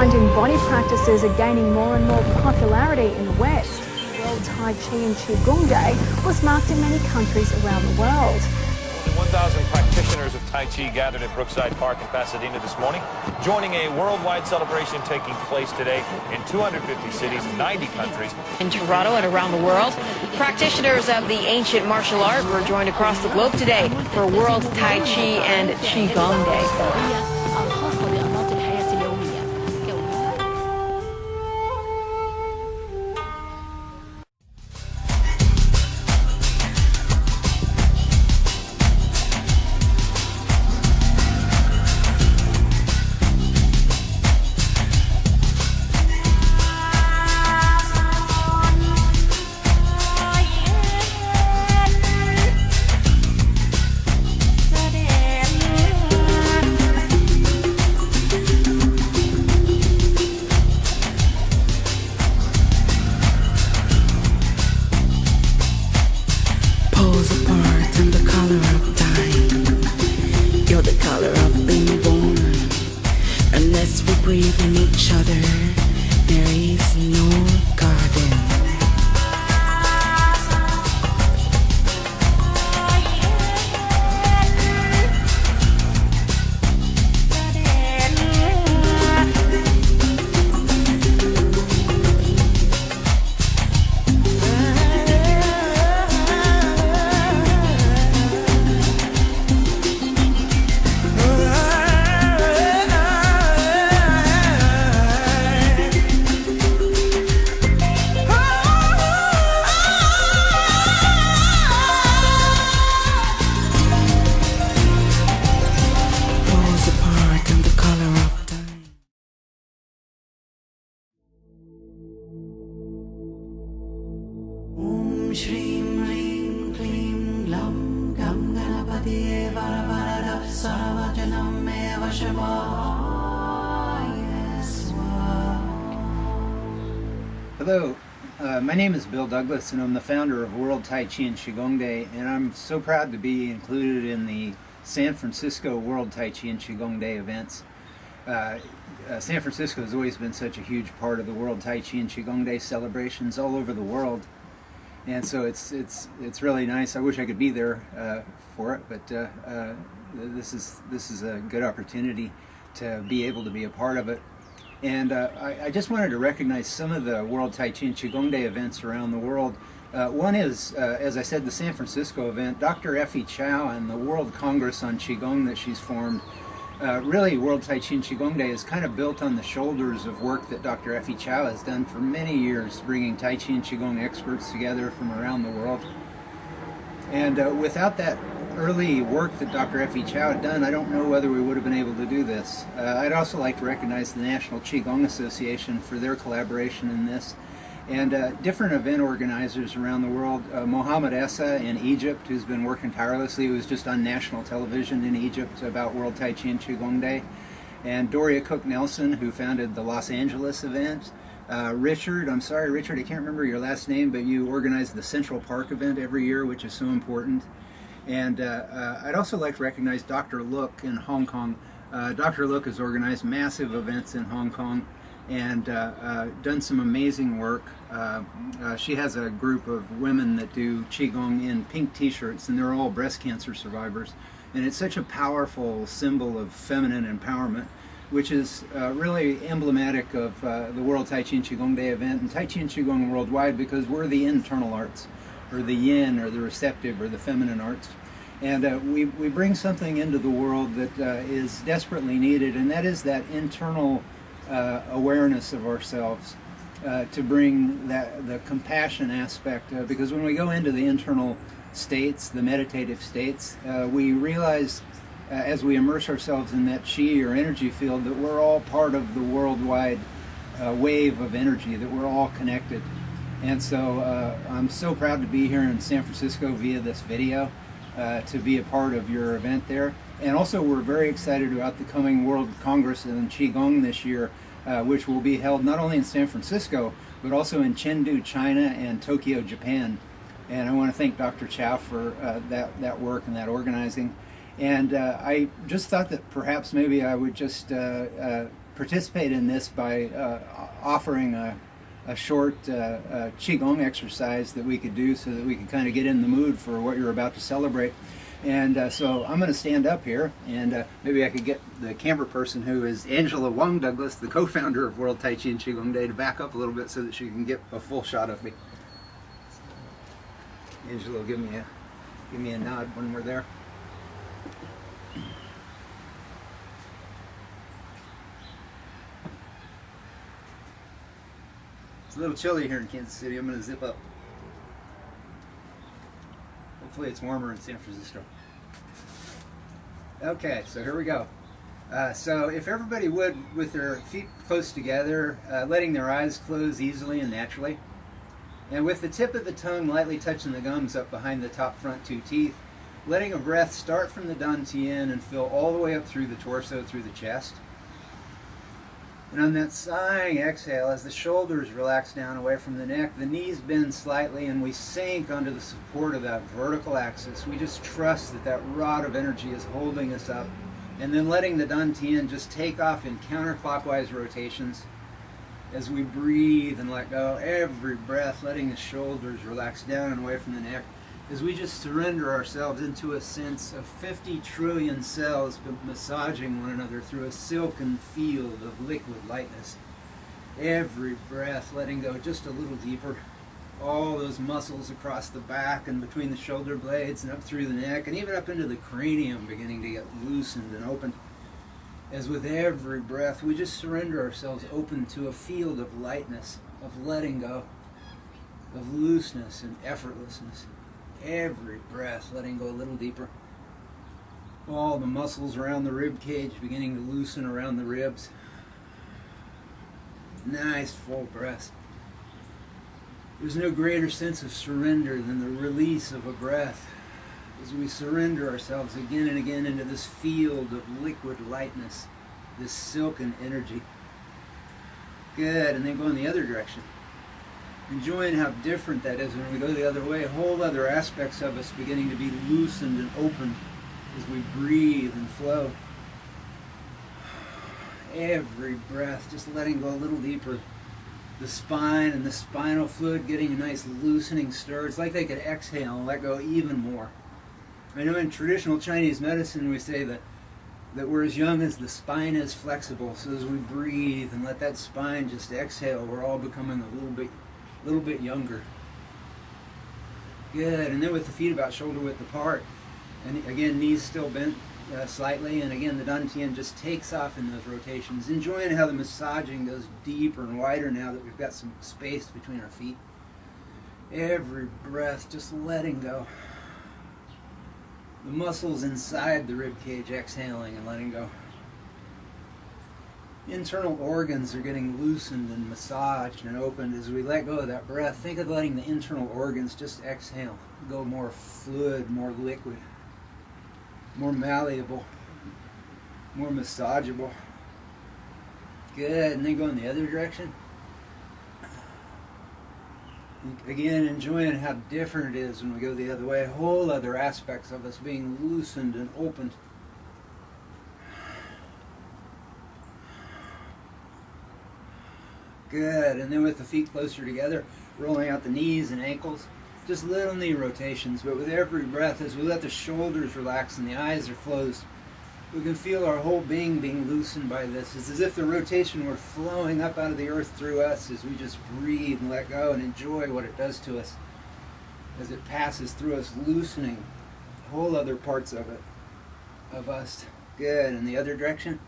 mind and body practices are gaining more and more popularity in the West. World Tai Chi and Qigong Day was marked in many countries around the world. More than 1,000 practitioners of Tai Chi gathered at Brookside Park in Pasadena this morning, joining a worldwide celebration taking place today in 250 cities, 90 countries. In Toronto and around the world, practitioners of the ancient martial art were joined across the globe today for World Tai Chi and Qigong Day. Breathe in each other, there is no garden. Shrim Rim Klim Lam Gam Ganapati Varavaradav Saravajanam Eva Hello, my name is Bill Douglas and I'm the founder of World Tai Chi and Qigong Day, and I'm so proud to be included in the San Francisco World Tai Chi and Qigong Day events. San Francisco has always been such a huge part of the World Tai Chi and Qigong Day celebrations all over the world. And so it's really nice. I wish I could be there for it, but this is a good opportunity to be able to be a part of it. And I just wanted to recognize some of the World Tai Chi and Qigong Day events around the world. One is, as I said, the San Francisco event. Dr. Effie Chow and the World Congress on Qigong that she's formed. Really, World Tai Chi and Qigong Day is kind of built on the shoulders of work that Dr. Effie Chow has done for many years, bringing Tai Chi and Qigong experts together from around the world. And without that early work that Dr. Effie Chow had done, I don't know whether we would have been able to do this. I'd also like to recognize the National Qigong Association for their collaboration in this, and different event organizers around the world. Mohammed Essa in Egypt, who's been working tirelessly, who was just on national television in Egypt about World Tai Chi and Qigong Day. And Doria Cook Nelson, who founded the Los Angeles event. Richard, I'm sorry Richard, I can't remember your last name, but you organize the Central Park event every year, which is so important. And I'd also like to recognize Dr. Look in Hong Kong. Dr. Look has organized massive events in Hong Kong and done some amazing work. She has a group of women that do Qigong in pink t-shirts, and they're all breast cancer survivors. And it's such a powerful symbol of feminine empowerment, which is really emblematic of the World Tai Chi and Qigong Day event and Tai Chi and Qigong worldwide, because we're the internal arts, or the yin, or the receptive, or the feminine arts. And we bring something into the world that is desperately needed, and that is that internal awareness of ourselves, to bring the compassion aspect, because when we go into the internal states, the meditative states, we realize as we immerse ourselves in that chi or energy field that we're all part of the worldwide wave of energy, that we're all connected. And so I'm so proud to be here in San Francisco via this video, to be a part of your event there. And also we're very excited about the coming World Congress in Qigong this year, which will be held not only in San Francisco, but also in Chengdu, China, and Tokyo, Japan. And I want to thank Dr. Chow for that work and that organizing. And I just thought that perhaps maybe I would just participate in this by offering a short Qigong exercise that we could do so that we could kind of get in the mood for what you're about to celebrate. And so I'm going to stand up here, and maybe I could get the camera person, who is Angela Wong Douglas, the co-founder of World Tai Chi and Qigong Day, to back up a little bit so that she can get a full shot of me. Angela will give me a nod when we're there. It's a little chilly here in Kansas City. I'm going to zip up. Hopefully it's warmer in San Francisco. Okay, so here we go. So if everybody would, with their feet close together, letting their eyes close easily and naturally, and with the tip of the tongue lightly touching the gums up behind the top front two teeth, letting a breath start from the dantian and fill all the way up through the torso, through the chest. And on that sighing exhale, as the shoulders relax down away from the neck, the knees bend slightly, and we sink under the support of that vertical axis. We just trust that that rod of energy is holding us up. And then letting the dantian just take off in counterclockwise rotations as we breathe and let go. Every breath, letting the shoulders relax down and away from the neck, as we just surrender ourselves into a sense of 50 trillion cells massaging one another through a silken field of liquid lightness. Every breath letting go just a little deeper. All those muscles across the back and between the shoulder blades and up through the neck and even up into the cranium beginning to get loosened and opened. As with every breath we just surrender ourselves open to a field of lightness, of letting go, of looseness and effortlessness. Every breath letting go a little deeper. All the muscles around the rib cage beginning to loosen around the ribs. Nice full breaths. There's no greater sense of surrender than the release of a breath as we surrender ourselves again and again into this field of liquid lightness, this silken energy. Good, and then go in the other direction. Enjoying how different that is when we go the other way. Whole other aspects of us beginning to be loosened and opened as we breathe and flow. Every breath, just letting go a little deeper. The spine and the spinal fluid getting a nice loosening stir. It's like they could exhale and let go even more. I know in traditional Chinese medicine we say that we're as young as the spine is flexible. So as we breathe and let that spine just exhale, we're all becoming a little bit younger. Good, and then with the feet about shoulder width apart, and again knees still bent slightly, and again the dantian just takes off in those rotations, enjoying how the massaging goes deeper and wider now that we've got some space between our feet. Every breath just letting go. The muscles inside the rib cage exhaling and letting go. Internal organs are getting loosened and massaged and opened as we let go of that breath. Think of letting the internal organs just exhale, go more fluid, more liquid, more malleable, more massageable. Good, and then go in the other direction. Again, enjoying how different it is when we go the other way. Whole other aspects of us being loosened and opened. Good, and then with the feet closer together, rolling out the knees and ankles, just little knee rotations, but with every breath, as we let the shoulders relax and the eyes are closed, we can feel our whole being loosened by this. It's as if the rotation were flowing up out of the earth through us as we just breathe and let go and enjoy what it does to us as it passes through us, loosening whole other parts of it, of us. Good, in the other direction,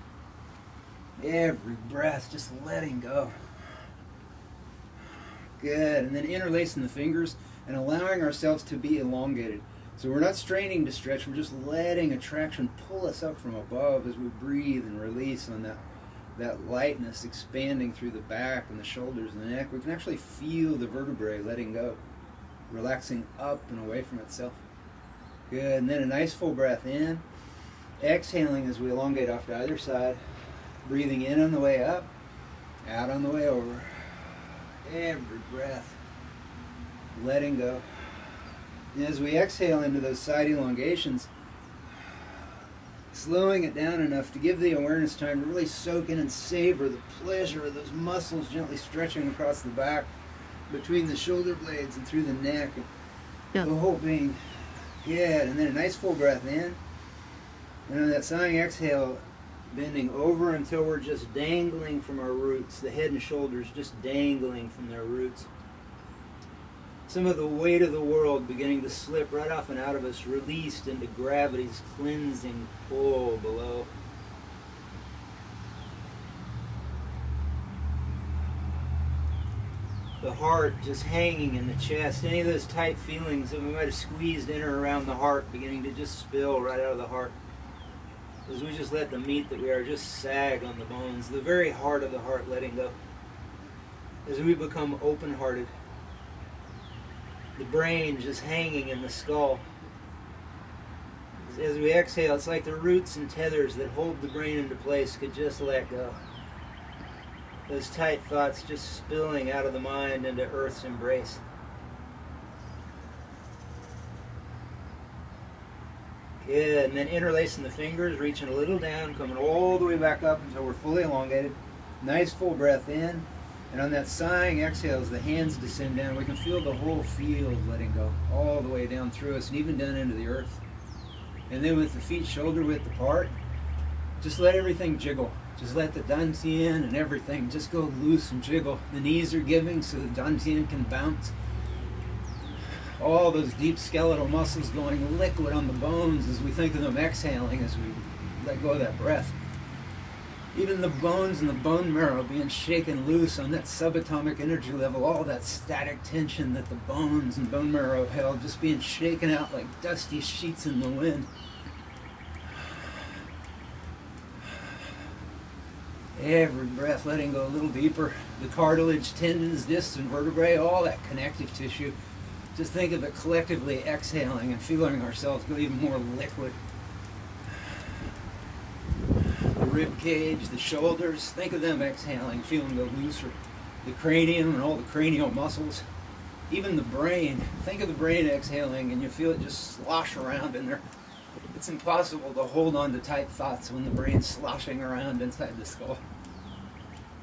every breath, just letting go. Good, and then interlacing the fingers and allowing ourselves to be elongated. So we're not straining to stretch, we're just letting attraction pull us up from above as we breathe and release on that lightness expanding through the back and the shoulders and the neck. We can actually feel the vertebrae letting go, relaxing up and away from itself. Good, and then a nice full breath in, exhaling as we elongate off to either side, breathing in on the way up, out on the way over. Every breath, letting go. And as we exhale into those side elongations, slowing it down enough to give the awareness time to really soak in and savor the pleasure of those muscles gently stretching across the back, between the shoulder blades and through the neck, Yeah. the whole being. Good, and then a nice full breath in, and on that sighing exhale, bending over until we're just dangling from our roots, the head and shoulders just dangling from their roots. Some of the weight of the world beginning to slip right off and out of us, released into gravity's cleansing pull below. The heart just hanging in the chest. Any of those tight feelings that we might have squeezed in or around the heart beginning to just spill right out of the heart. As we just let the meat that we are just sag on the bones, the very heart of the heart letting go. As we become open-hearted. The brain just hanging in the skull. As we exhale, it's like the roots and tethers that hold the brain into place could just let go. Those tight thoughts just spilling out of the mind into Earth's embrace. Good, and then interlacing the fingers, reaching a little down, coming all the way back up until we're fully elongated. Nice full breath in, and on that sighing exhale as the hands descend down, we can feel the whole field letting go, all the way down through us and even down into the earth. And then with the feet shoulder width apart, just let everything jiggle. Just let the dantian and everything just go loose and jiggle. The knees are giving so the dantian can bounce. All those deep skeletal muscles going liquid on the bones as we think of them exhaling as we let go of that breath. Even the bones and the bone marrow being shaken loose on that subatomic energy level, all that static tension that the bones and bone marrow held just being shaken out like dusty sheets in the wind. Every breath letting go a little deeper. The cartilage, tendons, discs, and vertebrae, all that connective tissue. Just think of it collectively exhaling and feeling ourselves go even more liquid. The rib cage, the shoulders, think of them exhaling, feeling go looser. The cranium and all the cranial muscles. Even the brain. Think of the brain exhaling and you feel it just slosh around in there. It's impossible to hold on to tight thoughts when the brain's sloshing around inside the skull.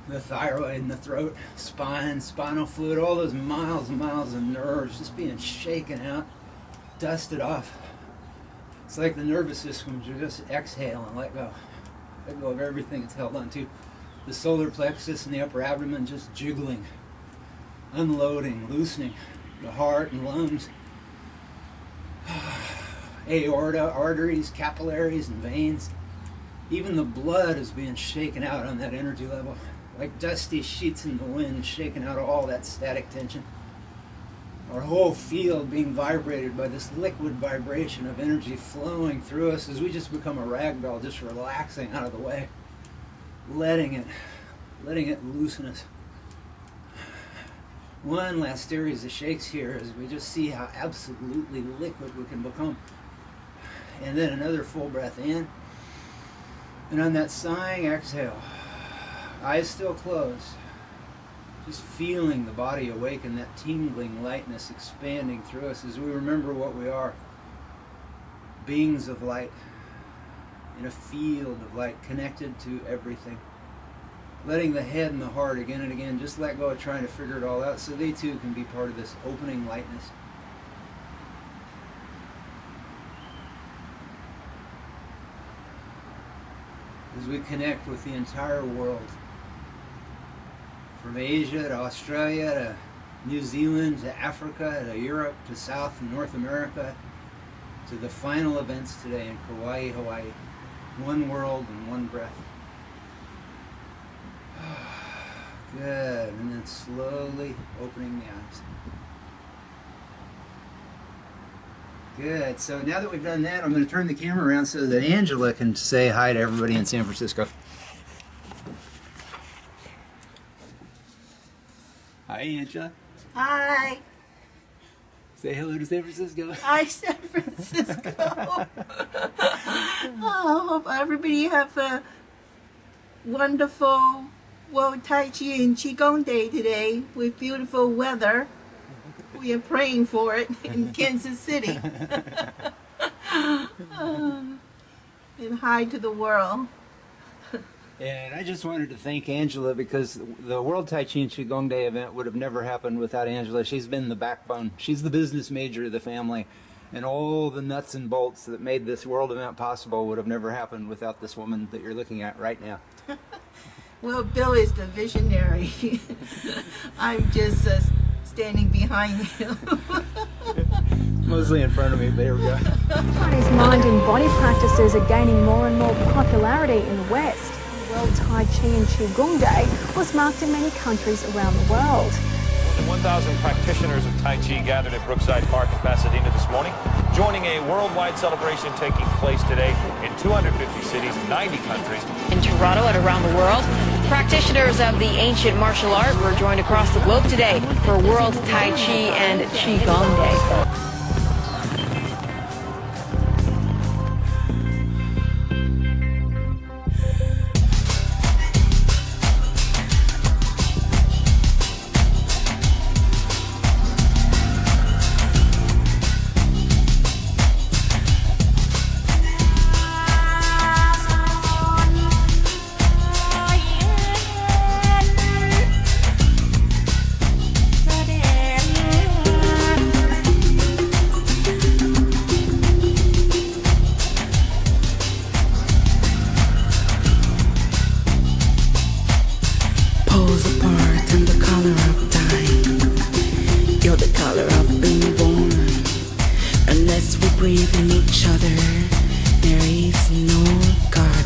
The thyroid and the throat, spine, spinal fluid, all those miles and miles of nerves just being shaken out, dusted off. It's like the nervous system just exhale and let go. Let go of everything it's held onto. The solar plexus and the upper abdomen just jiggling, unloading, loosening. The heart and lungs. Aorta, arteries, capillaries, and veins. Even the blood is being shaken out on that energy level, like dusty sheets in the wind, shaking out all that static tension. Our whole field being vibrated by this liquid vibration of energy flowing through us as we just become a rag doll, just relaxing out of the way, letting it loosen us. One last series of shakes here as we just see how absolutely liquid we can become. And then another full breath in. And on that sighing exhale, eyes still closed, just feeling the body awaken, that tingling lightness expanding through us as we remember what we are. Beings of light, in a field of light, connected to everything. Letting the head and the heart again and again just let go of trying to figure it all out so they too can be part of this opening lightness. As we connect with the entire world, from Asia to Australia to New Zealand to Africa to Europe to South and North America to the final events today in Kauai, Hawaii. One world and one breath. Good, and then slowly opening the eyes. Good, so now that we've done that, I'm going to turn the camera around so that Angela can say hi to everybody in San Francisco. Hi, Angela. Hi. Say hello to San Francisco. Hi, San Francisco. Oh, hope everybody have a wonderful World Tai Chi and Qigong Day today with beautiful weather. We are praying for it in Kansas City. and hi to the world. And I just wanted to thank Angela because the World Tai Chi and Qigong Day event would have never happened without Angela. She's been the backbone. She's the business major of the family. And all the nuts and bolts that made this world event possible would have never happened without this woman that you're looking at right now. Well, Bill is the visionary. I'm just standing behind him. Mostly in front of me, but here we go. Chinese mind and body practices are gaining more and more popularity in the West. World Tai Chi and Qigong Day was marked in many countries around the world. More than 1,000 practitioners of Tai Chi gathered at Brookside Park in Pasadena this morning, joining a worldwide celebration taking place today in 250 cities, 90 countries. In Toronto and around the world, practitioners of the ancient martial art were joined across the globe today for World Tai Chi and Qigong Day. Poles apart and the color of time. You're the color of being born. Unless we breathe in each other, there is no God.